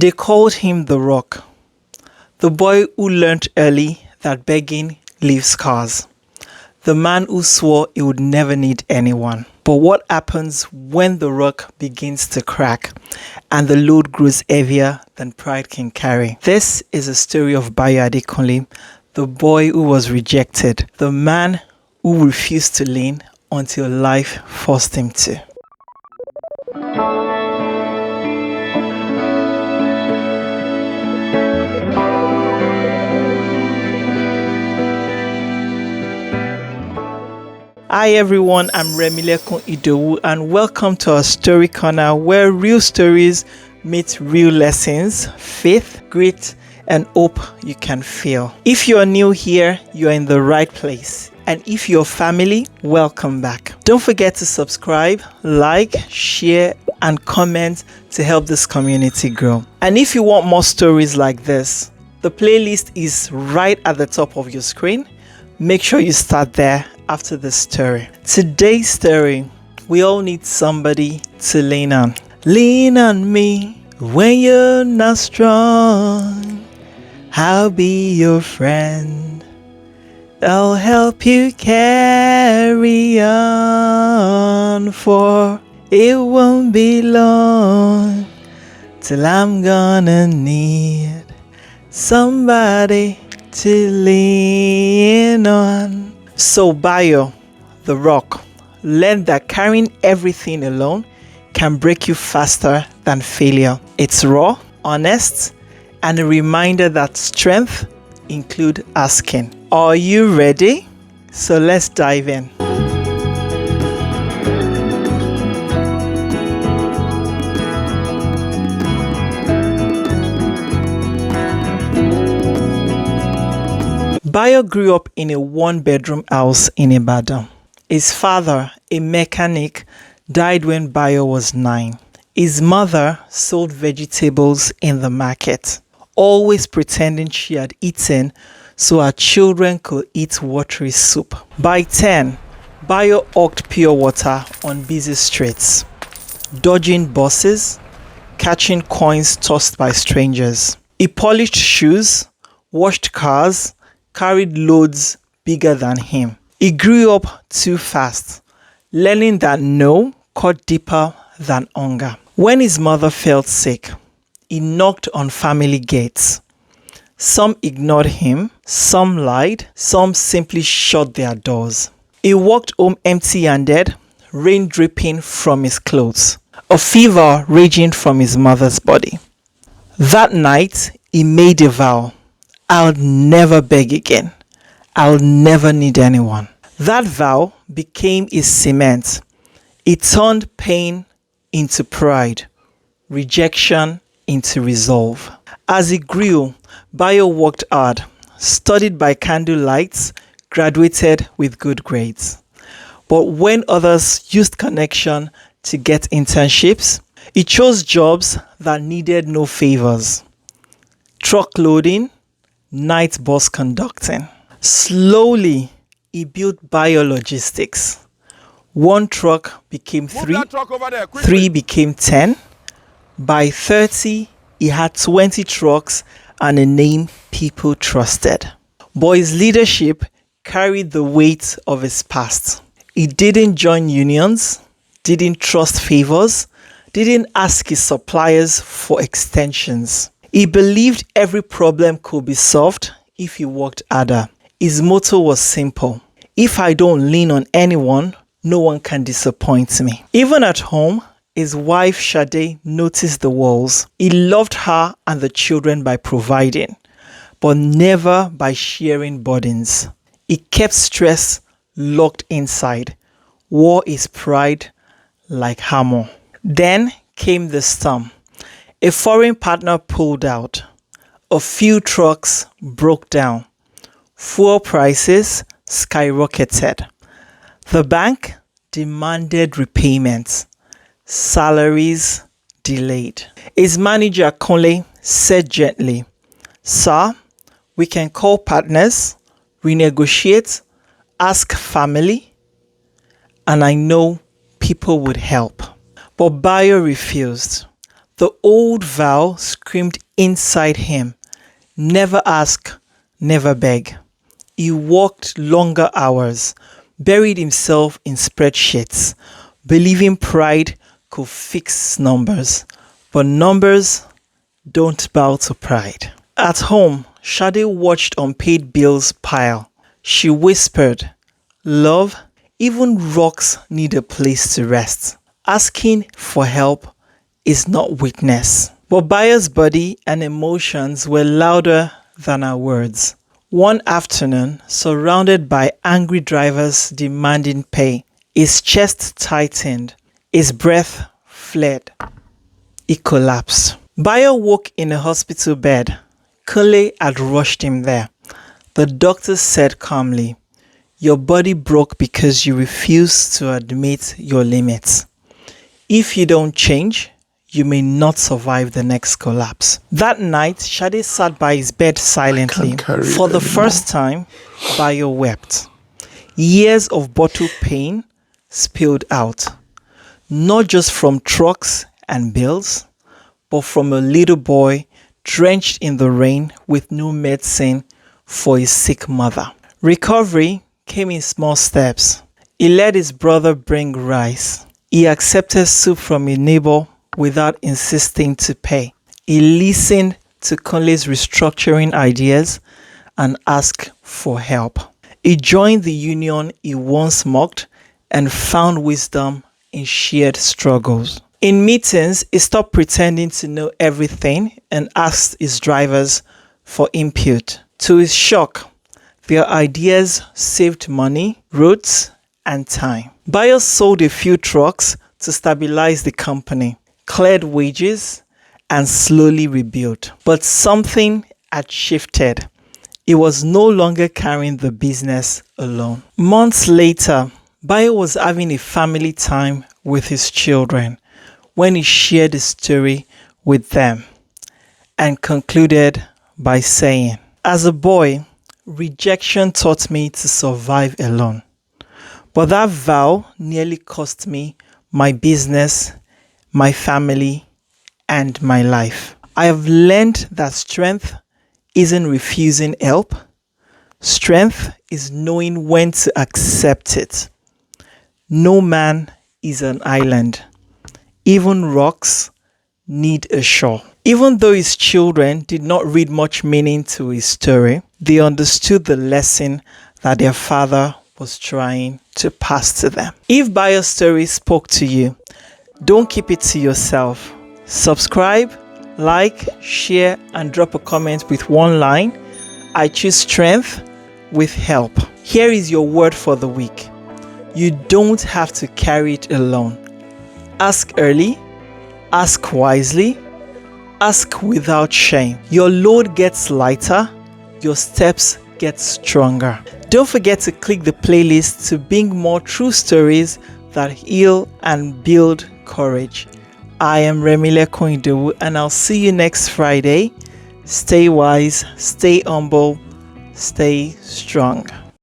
They called him the Rock, the boy who learned early that begging leaves scars, the man who swore he would never need anyone. But what happens when the rock begins to crack and the load grows heavier than pride can carry? This is a story of Bayo, the boy who was rejected, the man who refused to lean until life forced him to. Hi everyone, I'm Remilekun Idowu and welcome to our story corner where real stories meet real lessons, faith, grit, and hope you can feel. If you're new here, you're in the right place. And if you're family, welcome back. Don't forget to subscribe, like, share, and comment to help this community grow. And if you want more stories like this, the playlist is right at the top of your screen. Make sure you start there after this story. Today's story, we all need somebody to lean on. Lean on me when you're not strong. I'll be your friend. I'll help you carry on, for it won't be long till I'm gonna need somebody to lean on. So Bayo, the Rock, learned that carrying everything alone can break you faster than failure. It's raw, honest, and a reminder that strength includes asking. Are you ready? So let's dive in. Bayo grew up in a one-bedroom house in Ibadan. His father, a mechanic, died when Bayo was 9. His mother sold vegetables in the market, always pretending she had eaten so her children could eat watery soup. By 10, Bayo hawked pure water on busy streets, dodging buses, catching coins tossed by strangers. He polished shoes, washed cars, carried loads bigger than him. He grew up too fast, learning that no cut deeper than hunger. When his mother felt sick, he knocked on family gates. Some ignored him, some lied, some simply shut their doors. He walked home empty-handed, rain dripping from his clothes, a fever raging from his mother's body. That night, he made a vow. I'll never beg again. I'll never need anyone. That vow became his cement. It turned pain into pride, rejection into resolve. As he grew, Bayo worked hard, studied by candlelight, graduated with good grades. But when others used connection to get internships, he chose jobs that needed no favors. Truck loading, night bus conducting. Slowly, he built Bayo Logistics. One truck became 3, 3 became 10. By 30, he had 20 trucks and a name people trusted. But his leadership carried the weight of his past. He didn't join unions, didn't trust favors, didn't ask his suppliers for extensions. He believed every problem could be solved if he worked harder. His motto was simple. If I don't lean on anyone, no one can disappoint me. Even at home, his wife Shade noticed the walls. He loved her and the children by providing, but never by sharing burdens. He kept stress locked inside, wore his pride like hammer. Then came the storm. A foreign partner pulled out. A few trucks broke down. Fuel prices skyrocketed. The bank demanded repayments. Salaries delayed. His manager, Conley, said gently, "Sir, we can call partners, renegotiate, ask family, and I know people would help." But Bayo refused. The old vow screamed inside him, never ask, never beg. He worked longer hours, buried himself in spreadsheets, believing pride could fix numbers. But numbers don't bow to pride. At home, Shade watched unpaid bills pile. She whispered, "Love, even rocks need a place to rest. Asking for help is not weakness." But Bayo's body and emotions were louder than her words. One afternoon, surrounded by angry drivers demanding pay, his chest tightened, his breath fled. He collapsed. Bayo woke in a hospital bed. Kule had rushed him there. The doctor said calmly, "Your body broke because you refused to admit your limits. If you don't change, you may not survive the next collapse." That night, Shade sat by his bed silently. For the first time, Bayo wept. Years of bottled pain spilled out, not just from trucks and bills, but from a little boy drenched in the rain with no medicine for his sick mother. Recovery came in small steps. He let his brother bring rice. He accepted soup from a neighbor without insisting to pay. He listened to Kunle's restructuring ideas and asked for help. He joined the union he once mocked and found wisdom in shared struggles. In meetings, he stopped pretending to know everything and asked his drivers for input. To his shock, their ideas saved money, roads, and time. Bayo sold a few trucks to stabilize the company, cleared wages, and slowly rebuilt. But something had shifted. He was no longer carrying the business alone. Months later, Bayo was having a family time with his children when he shared the story with them and concluded by saying, "As a boy, rejection taught me to survive alone. But that vow nearly cost me my business, my family, and my life. I have learned that strength isn't refusing help. Strength is knowing when to accept it. No man is an island. Even rocks need a shore." Even though his children did not read much meaning to his story, they understood the lesson that their father was trying to pass to them. If Bayo's story spoke to you, don't keep it to yourself. Subscribe, like, share, and drop a comment with one line. I choose strength with help. Here is your word for the week. You don't have to carry it alone. Ask early, ask wisely, ask without shame. Your load gets lighter, your steps get stronger. Don't forget to click the playlist to bring more true stories that heal and build courage. I am Remilekun Idowu, and I'll see you next Friday. Stay wise, stay humble, stay strong.